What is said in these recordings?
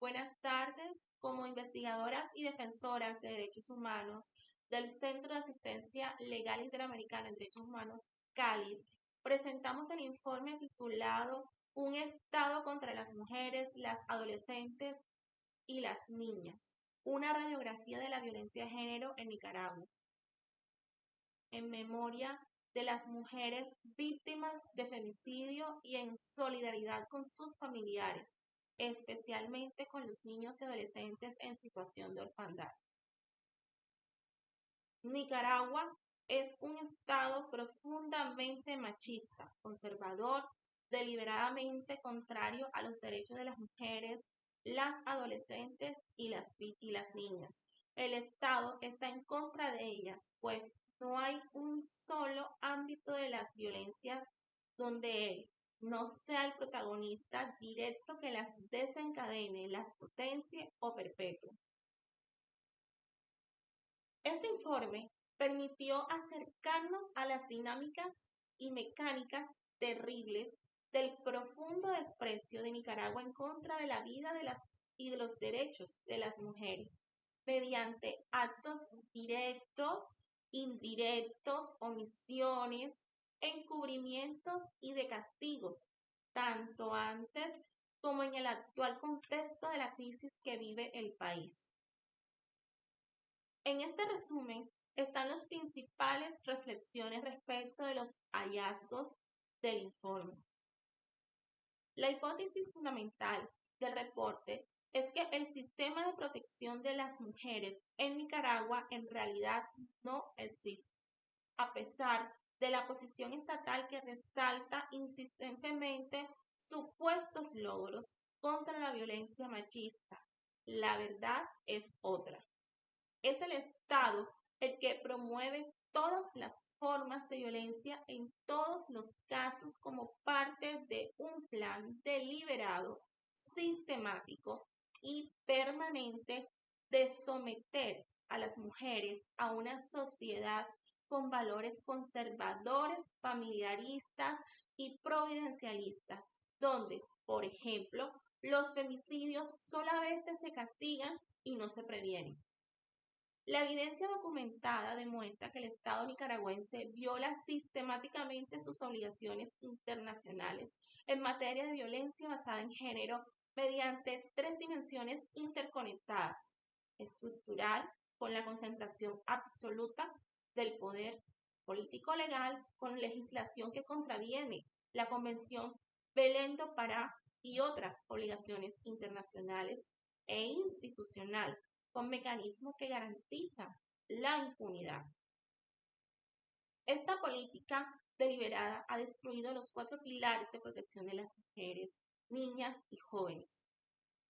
Buenas tardes. Como investigadoras y defensoras de derechos humanos del Centro de Asistencia Legal Interamericana en Derechos Humanos, CALID, presentamos el informe titulado Un Estado contra las mujeres, las adolescentes y las niñas, una radiografía de la violencia de género en Nicaragua, en memoria de las mujeres víctimas de femicidio y en solidaridad con sus familiares, especialmente con los niños y adolescentes en situación de orfandad. Nicaragua es un estado profundamente machista, conservador, deliberadamente contrario a los derechos de las mujeres, las adolescentes y las niñas. El Estado está en contra de ellas, pues no hay un solo ámbito de las violencias donde él no sea el protagonista directo que las desencadene, las potencie o perpetúe. Este informe permitió acercarnos a las dinámicas y mecánicas terribles del profundo desprecio de Nicaragua en contra de la vida y de los derechos de las mujeres, mediante actos directos, indirectos, omisiones, encubrimientos y de castigos, tanto antes como en el actual contexto de la crisis que vive el país. En este resumen están las principales reflexiones respecto de los hallazgos del informe. La hipótesis fundamental del reporte es que el sistema de protección de las mujeres en Nicaragua en realidad no existe, a pesar de la posición estatal que resalta insistentemente supuestos logros contra la violencia machista. La verdad es otra. Es el Estado el que promueve todas las formas de violencia en todos los casos como parte de un plan deliberado, sistemático y permanente de someter a las mujeres a una sociedad con valores conservadores, familiaristas y providencialistas, donde, por ejemplo, los femicidios solo a veces se castigan y no se previenen. La evidencia documentada demuestra que el Estado nicaragüense viola sistemáticamente sus obligaciones internacionales en materia de violencia basada en género mediante tres dimensiones interconectadas: estructural, con la concentración absoluta del poder político-legal, con legislación que contraviene la Convención Belém do Pará y otras obligaciones internacionales, e institucional, con mecanismos que garantizan la impunidad. Esta política deliberada ha destruido los cuatro pilares de protección de las mujeres, niñas y jóvenes: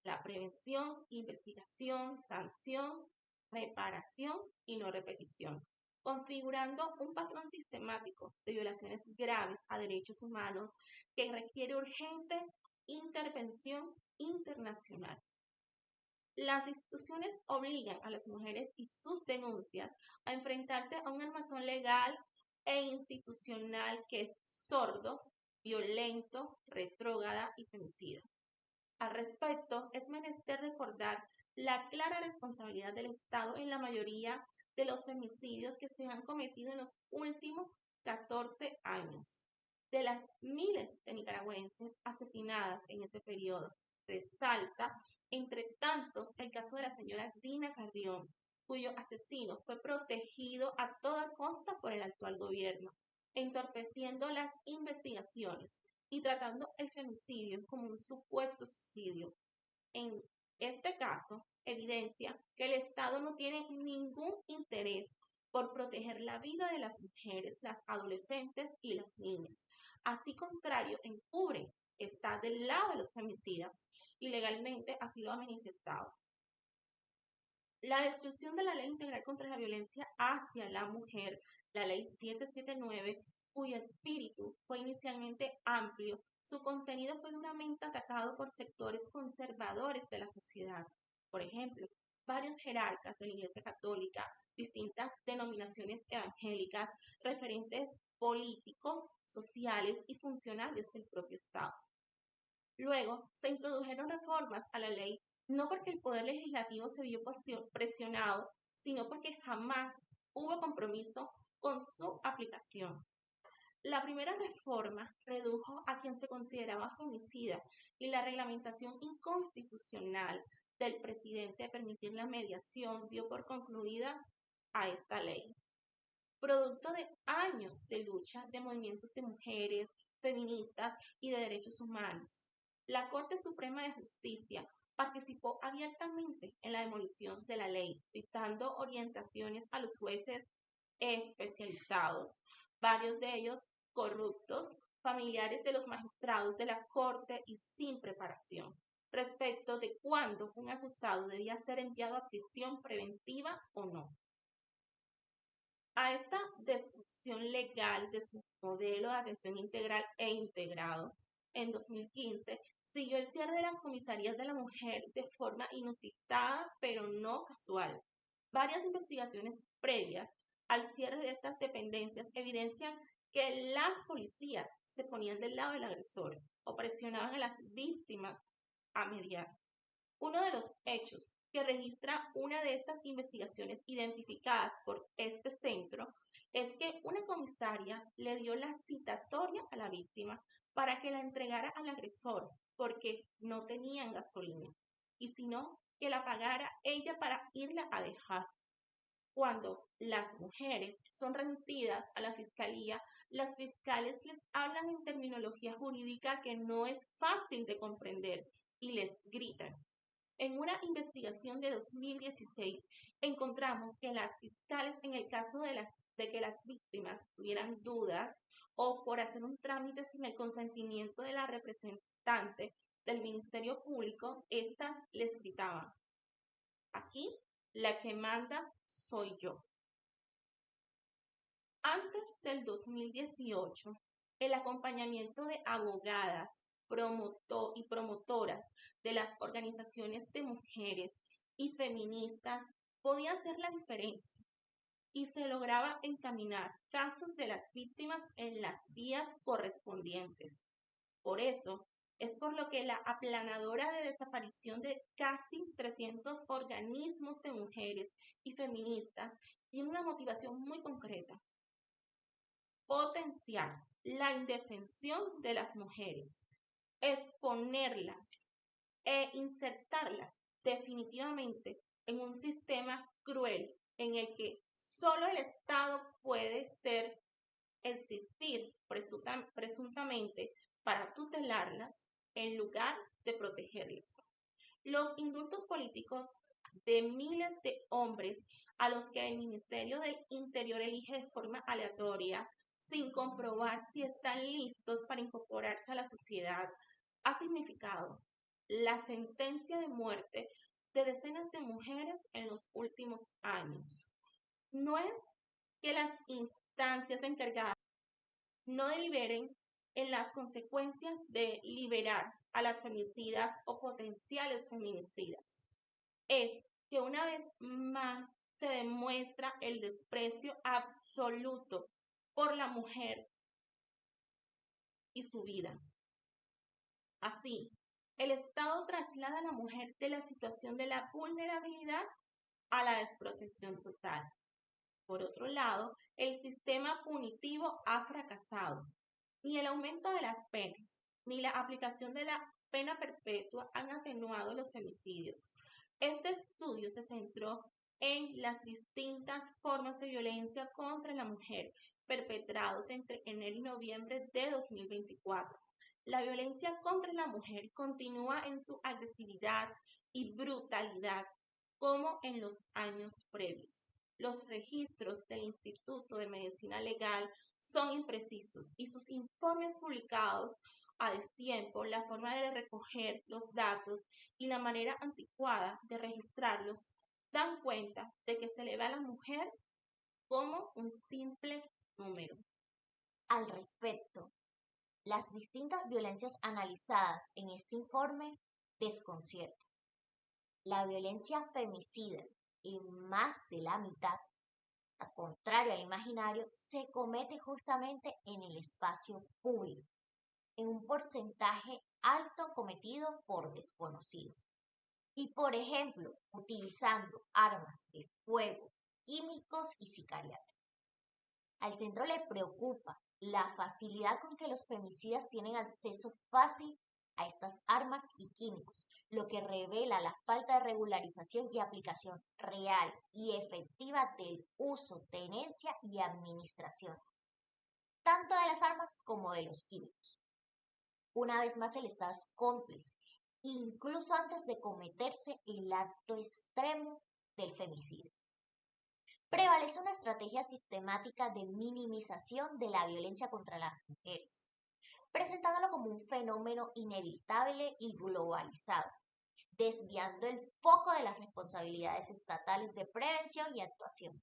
la prevención, investigación, sanción, reparación y no repetición, configurando un patrón sistemático de violaciones graves a derechos humanos que requiere urgente intervención internacional. Las instituciones obligan a las mujeres y sus denuncias a enfrentarse a un armazón legal e institucional que es sordo, violento, retrógrada y femicida. Al respecto, es menester recordar la clara responsabilidad del Estado en la mayoría de los femicidios que se han cometido en los últimos 14 años. De las miles de nicaragüenses asesinadas en ese periodo, resalta, entre tantos, el caso de la señora Dina Carrión, cuyo asesino fue protegido a toda costa por el actual gobierno, entorpeciendo las investigaciones y tratando el femicidio como un supuesto suicidio. En este caso, evidencia que el Estado no tiene ningún interés por proteger la vida de las mujeres, las adolescentes y las niñas. Así contrario, encubre, está del lado de los femicidas y legalmente así lo ha manifestado. La destrucción de la Ley Integral contra la Violencia hacia la Mujer, la Ley 779, cuyo espíritu fue inicialmente amplio, su contenido fue duramente atacado por sectores conservadores de la sociedad. Por ejemplo, varios jerarcas de la Iglesia Católica, distintas denominaciones evangélicas, referentes políticos, sociales y funcionarios del propio Estado. Luego se introdujeron reformas a la Ley no porque el Poder Legislativo se vio presionado, sino porque jamás hubo compromiso con su aplicación. La primera reforma redujo a quien se consideraba homicida y la reglamentación inconstitucional del presidente de permitir la mediación dio por concluida a esta ley. Producto de años de lucha de movimientos de mujeres, feministas y de derechos humanos, la Corte Suprema de Justicia participó abiertamente en la demolición de la ley, dictando orientaciones a los jueces especializados, varios de ellos corruptos, familiares de los magistrados de la Corte y sin preparación, respecto de cuándo un acusado debía ser enviado a prisión preventiva o no. A esta destrucción legal de su modelo de atención integral e integrado, en 2015 siguió el cierre de las comisarías de la mujer de forma inusitada pero no casual. Varias investigaciones previas al cierre de estas dependencias evidencian que las policías se ponían del lado del agresor o presionaban a las víctimas a mediar. Uno de los hechos que registra una de estas investigaciones identificadas por este centro es que una comisaria le dio la citatoria a la víctima para que la entregara al agresor porque no tenían gasolina y si no, que la pagara ella para irla a dejar. Cuando las mujeres son remitidas a la fiscalía, las fiscales les hablan en terminología jurídica que no es fácil de comprender y les gritan. En una investigación de 2016 encontramos que las fiscales, en el caso de que las víctimas tuvieran dudas o por hacer un trámite sin el consentimiento de la representante del Ministerio Público, estas les gritaban: aquí la que manda soy yo. Antes del 2018, el acompañamiento de abogadas y promotoras de las organizaciones de mujeres y feministas podía hacer la diferencia y se lograba encaminar casos de las víctimas en las vías correspondientes. Por eso, es por lo que la aplanadora de desaparición de casi 300 organismos de mujeres y feministas tiene una motivación muy concreta: potenciar la indefensión de las mujeres, exponerlas e insertarlas definitivamente en un sistema cruel en el que solo el Estado puede existir presuntamente para tutelarlas en lugar de protegerlas. Los indultos políticos de miles de hombres a los que el Ministerio del Interior elige de forma aleatoria, sin comprobar si están listos para incorporarse a la sociedad, ha significado la sentencia de muerte de decenas de mujeres en los últimos años. No es que las instancias encargadas no deliberen en las consecuencias de liberar a las feminicidas o potenciales feminicidas. Es que una vez más se demuestra el desprecio absoluto por la mujer y su vida. Así, el Estado traslada a la mujer de la situación de la vulnerabilidad a la desprotección total. Por otro lado, el sistema punitivo ha fracasado. Ni el aumento de las penas, ni la aplicación de la pena perpetua han atenuado los femicidios. Este estudio se centró en las distintas formas de violencia contra la mujer perpetrados entre enero y noviembre de 2024. La violencia contra la mujer continúa en su agresividad y brutalidad como en los años previos. Los registros del Instituto de Medicina Legal son imprecisos y sus informes publicados a destiempo, la forma de recoger los datos y la manera anticuada de registrarlos dan cuenta de que se le ve a la mujer como un simple número. Al respecto, las distintas violencias analizadas en este informe desconciertan. La violencia femicida, en más de la mitad, a contrario al imaginario, se comete justamente en el espacio público, en un porcentaje alto cometido por desconocidos. y, por ejemplo, utilizando armas de fuego, químicos y sicariato. Al centro le preocupa la facilidad con que los femicidas tienen acceso fácil a estas armas y químicos, lo que revela la falta de regularización y aplicación real y efectiva del uso, tenencia y administración, tanto de las armas como de los químicos. Una vez más, el Estado es cómplice, incluso antes de cometerse el acto extremo del femicidio. Prevalece una estrategia sistemática de minimización de la violencia contra las mujeres, presentándolo como un fenómeno inevitable y globalizado, desviando el foco de las responsabilidades estatales de prevención y actuación.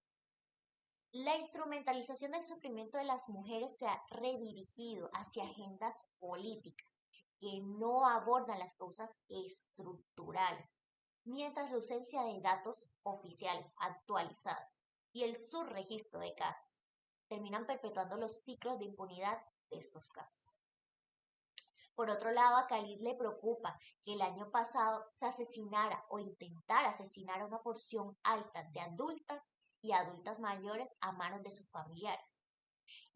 La instrumentalización del sufrimiento de las mujeres se ha redirigido hacia agendas políticas que no abordan las causas estructurales, mientras la ausencia de datos oficiales actualizados y el subregistro de casos terminan perpetuando los ciclos de impunidad de estos casos. Por otro lado, a Khalid le preocupa que el año pasado se asesinara o intentara asesinar a una porción alta de adultas y adultas mayores a manos de sus familiares.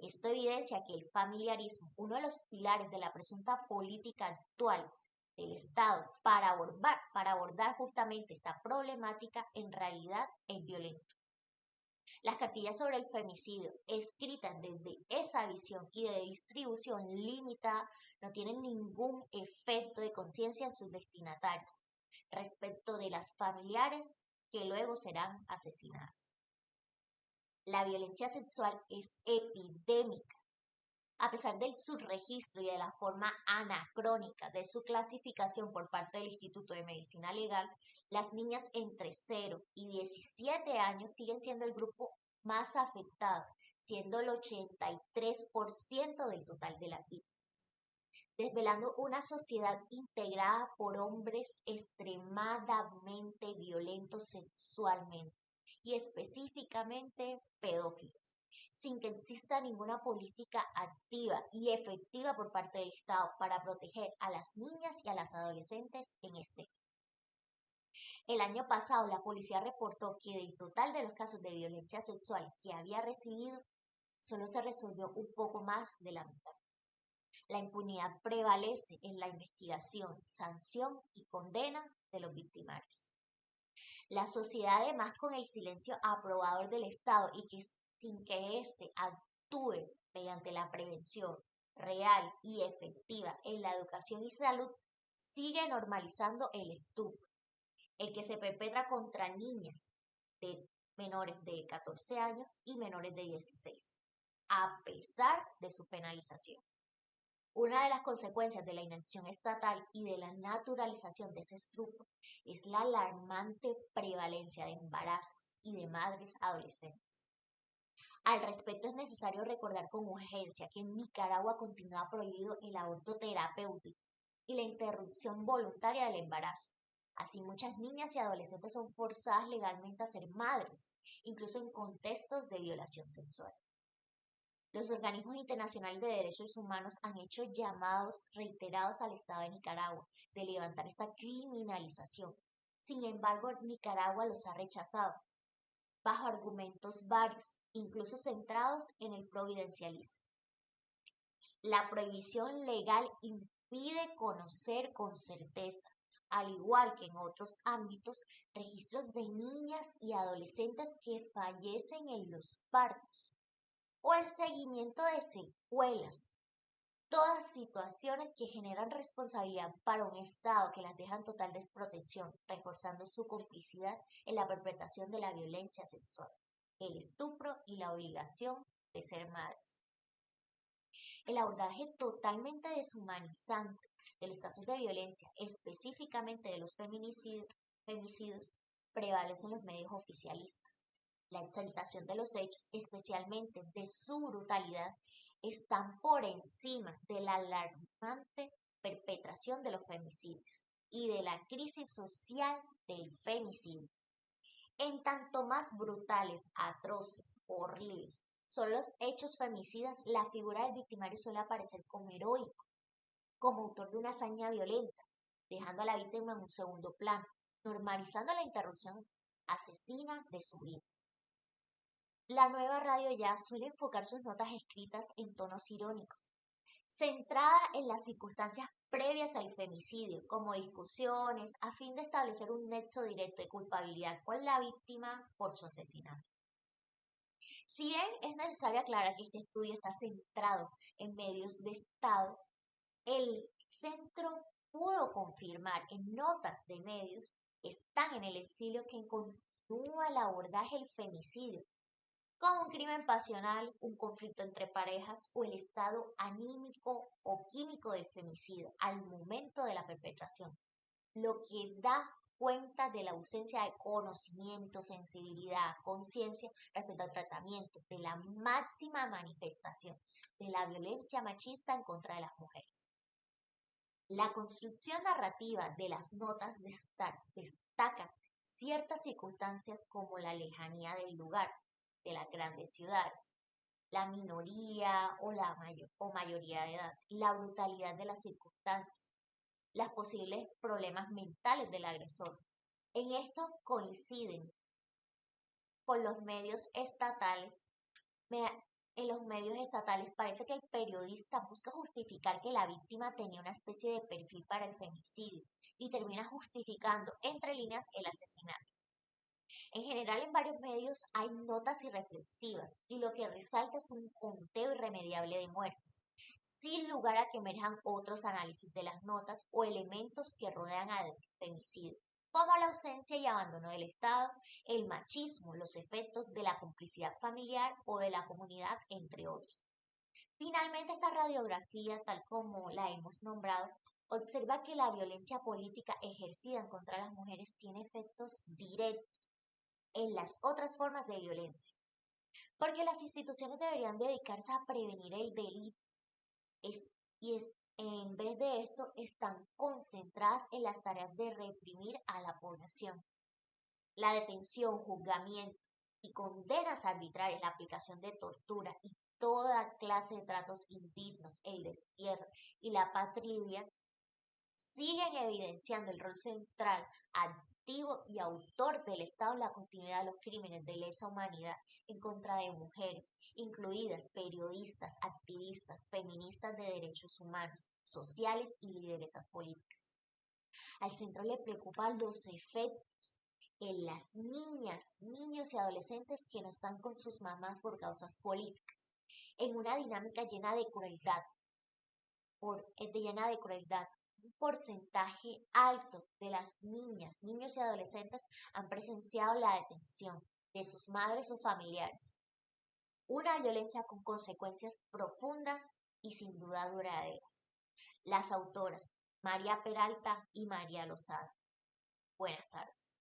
Esto evidencia que el familiarismo, uno de los pilares de la presunta política actual del Estado para abordar justamente esta problemática, en realidad es violento. Las cartillas sobre el femicidio, escritas desde esa visión y de distribución limitada, no tienen ningún efecto de conciencia en sus destinatarios respecto de las familiares que luego serán asesinadas. La violencia sexual es epidémica. A pesar del subregistro y de la forma anacrónica de su clasificación por parte del Instituto de Medicina Legal, las niñas entre 0 y 17 años siguen siendo el grupo más afectado, siendo el 83% del total de las víctimas, desvelando una sociedad integrada por hombres extremadamente violentos sexualmente y específicamente pedófilos, sin que exista ninguna política activa y efectiva por parte del Estado para proteger a las niñas y a las adolescentes en este. El año pasado, la policía reportó que del total de los casos de violencia sexual que había recibido, solo se resolvió un poco más de la mitad. La impunidad prevalece en la investigación, sanción y condena de los victimarios. La sociedad, además, con el silencio aprobador del Estado y que sin que éste actúe mediante la prevención real y efectiva en la educación y salud, sigue normalizando el estupro, el que se perpetra contra niñas de menores de 14 años y menores de 16, a pesar de su penalización. Una de las consecuencias de la inacción estatal y de la naturalización de ese estupro es la alarmante prevalencia de embarazos y de madres adolescentes. Al respecto, es necesario recordar con urgencia que en Nicaragua continúa prohibido el aborto terapéutico y la interrupción voluntaria del embarazo. Así, muchas niñas y adolescentes son forzadas legalmente a ser madres, incluso en contextos de violación sexual. Los organismos internacionales de derechos humanos han hecho llamados reiterados al Estado de Nicaragua de levantar esta criminalización. Sin embargo, Nicaragua los ha rechazado, bajo argumentos varios, incluso centrados en el providencialismo. La prohibición legal impide conocer con certeza, al igual que en otros ámbitos, registros de niñas y adolescentes que fallecen en los partos o el seguimiento de secuelas, todas situaciones que generan responsabilidad para un Estado que las deja en total desprotección, reforzando su complicidad en la perpetración de la violencia sexual, el estupro y la obligación de ser madres. El abordaje totalmente deshumanizante de los casos de violencia, específicamente de los femicidios, prevalece en los medios oficialistas. La exaltación de los hechos, especialmente de su brutalidad, están por encima de la alarmante perpetración de los femicidios y de la crisis social del femicidio. En tanto más brutales, atroces, horribles son los hechos femicidas, la figura del victimario suele aparecer como heroico, como autor de una hazaña violenta, dejando a la víctima en un segundo plano, normalizando la interrupción asesina de su vida. La nueva radio ya suele enfocar sus notas escritas en tonos irónicos, centrada en las circunstancias previas al femicidio, como discusiones, a fin de establecer un nexo directo de culpabilidad con la víctima por su asesinato. Si bien es necesario aclarar que este estudio está centrado en medios de Estado, el centro pudo confirmar en notas de medios que están en el exilio que continúa el abordaje del femicidio como un crimen pasional, un conflicto entre parejas o el estado anímico o químico del femicida al momento de la perpetración, lo que da cuenta de la ausencia de conocimiento, sensibilidad, conciencia respecto al tratamiento de la máxima manifestación de la violencia machista en contra de las mujeres. La construcción narrativa de las notas destaca ciertas circunstancias como la lejanía del lugar, de las grandes ciudades, la minoría o mayoría de edad, la brutalidad de las circunstancias, los posibles problemas mentales del agresor. En esto coinciden con los medios estatales. En los medios estatales parece que el periodista busca justificar que la víctima tenía una especie de perfil para el femicidio y termina justificando entre líneas el asesinato. En general, en varios medios hay notas irreflexivas y lo que resalta es un conteo irremediable de muertes, sin lugar a que emerjan otros análisis de las notas o elementos que rodean al femicidio, como la ausencia y abandono del Estado, el machismo, los efectos de la complicidad familiar o de la comunidad, entre otros. Finalmente, esta radiografía, tal como la hemos nombrado, observa que la violencia política ejercida en contra de las mujeres tiene efectos directos en las otras formas de violencia, porque las instituciones deberían dedicarse a prevenir el delito en vez de esto están concentradas en las tareas de reprimir a la población. La detención, juzgamiento y condenas arbitrarias, la aplicación de tortura y toda clase de tratos indignos, el destierro y la patria siguen evidenciando el rol central, activo y autor del Estado en la continuidad de los crímenes de lesa humanidad en contra de mujeres, incluidas periodistas, activistas, feministas de derechos humanos, sociales y lideresas políticas. Al centro le preocupan los efectos en las niñas, niños y adolescentes que no están con sus mamás por causas políticas, en una dinámica llena de crueldad, un porcentaje alto de las niñas, niños y adolescentes han presenciado la detención de sus madres o familiares. Una violencia con consecuencias profundas y sin duda duraderas. Las autoras María Peralta y María Lozada. Buenas tardes.